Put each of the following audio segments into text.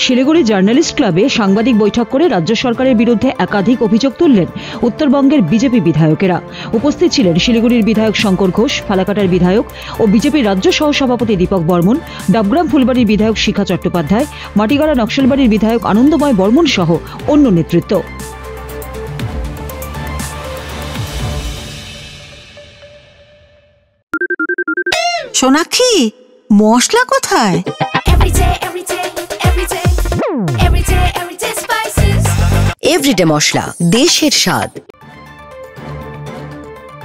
Siliguri journalist ক্লাবে সাংবাদিক বৈঠক করে রাজ্য সরকারের বিরুদ্ধে একাধিক অভিযোগ তুললেন উত্তরবঙ্গের বিজেপি বিধায়কেরা। উপস্থিত ছিলেন শিলিগুড়ির বিধায়ক শঙ্কর ঘোষ, ফালাকাটার বিধায়ক ও বিজেপির রাজ্য সহসভাপতি দীপক বর্মন, ডাবগ্রাম ফুলবাড়ির বিধায়ক শিখা চট্টোপাধ্যায়, মাটিগাড়া নকশালবাড়ির বিধায়ক আনন্দময় বর্মন সহ অন্য নেতৃত্ব। সোনাক্ষী, মশলা কোথায়? এভরিডে মশলা, দেশের স্বাদ।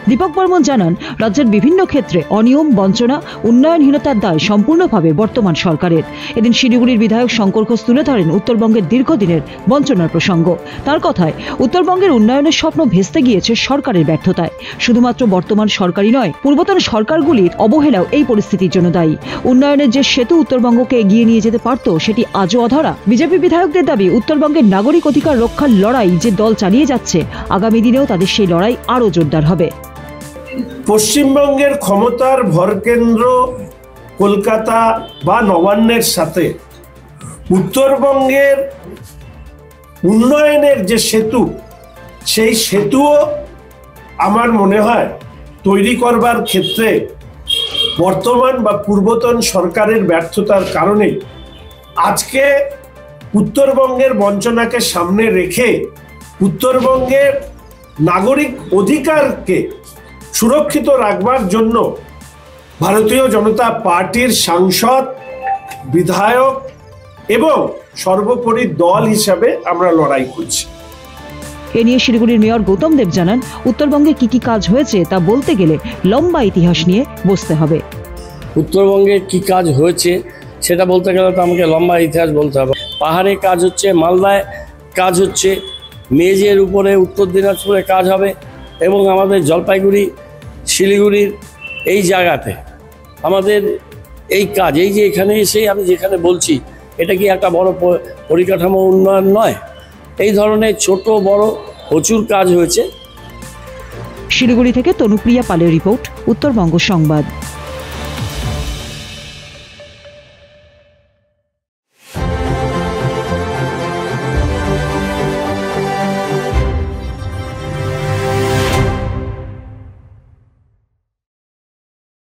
দীপক বর্মন জানান, রাজ্যের বিভিন্ন ক্ষেত্রে অনিয়ম, বঞ্চনা, উন্নয়নহীনতার দায় সম্পূর্ণভাবে বর্তমান সরকারের। এদিন শিলিগুড়ির বিধায়ক শঙ্কর ঘোষ তুলে ধরেন উত্তরবঙ্গের দীর্ঘদিনের বঞ্চনার প্রসঙ্গ। তার কথায়, উত্তরবঙ্গের উন্নয়নের স্বপ্ন ভেস্তে গিয়েছে সরকারের ব্যর্থতায়। শুধুমাত্র বর্তমান সরকারই নয়, পূর্বতন সরকারগুলির অবহেলাও এই পরিস্থিতির জন্য দায়ী। উন্নয়নের যে সেতু উত্তরবঙ্গকে এগিয়ে নিয়ে যেতে পারত, সেটি আজও অধরা। বিজেপি বিধায়কদের দাবি, উত্তরবঙ্গের নাগরিক অধিকার রক্ষার লড়াই যে দল চালিয়ে যাচ্ছে, আগামী দিনেও তাদের সেই লড়াই আরও জোরদার হবে। পশ্চিমবঙ্গের ক্ষমতার ভরকেন্দ্র কলকাতা বা নবান্নের সাথে উত্তরবঙ্গের উন্নয়নের যে সেতু, সেই সেতুও আমার মনে হয় তৈরি করবার ক্ষেত্রে বর্তমান বা পূর্বতন সরকারের ব্যর্থতার কারণে আজকে উত্তরবঙ্গের বঞ্চনাকে সামনে রেখে উত্তরবঙ্গের নাগরিক অধিকারকে সুরক্ষিত রাখবার জন্য ভারতীয় জনতা পার্টির সাংসদ, বিধায়ক এবং সর্বোপরি দল হিসাবে আমরা লড়াই করছি। এ নিয়ে শিলিগুড়ির মেয়র গৌতম দেব জানান, উত্তরবঙ্গে কি কি কাজ হয়েছে তা বলতে গেলে লম্বা ইতিহাস নিয়ে বসতে হবে। উত্তরবঙ্গে কি কাজ হয়েছে সেটা বলতে গেলে তো আমাকে লম্বা ইতিহাস বলতে হবে। পাহাড়ে কাজ হচ্ছে, মালদায় কাজ হচ্ছে, মেজের উপরে উত্তর দিনাজপুরে কাজ হবে এবং আমাদের জলপাইগুড়ি, শিলিগুড়ির এই জায়গাতে আমাদের এই কাজ, এই যে এখানে এসে আমি যেখানে বলছি, এটা কি একটা বড় পরিকাঠামো উন্নয়ন নয়? এই ধরনের ছোট বড় প্রচুর কাজ হয়েছে। শিলিগুড়ি থেকে তনুপ্রিয়া পালের রিপোর্ট, উত্তরবঙ্গ সংবাদ।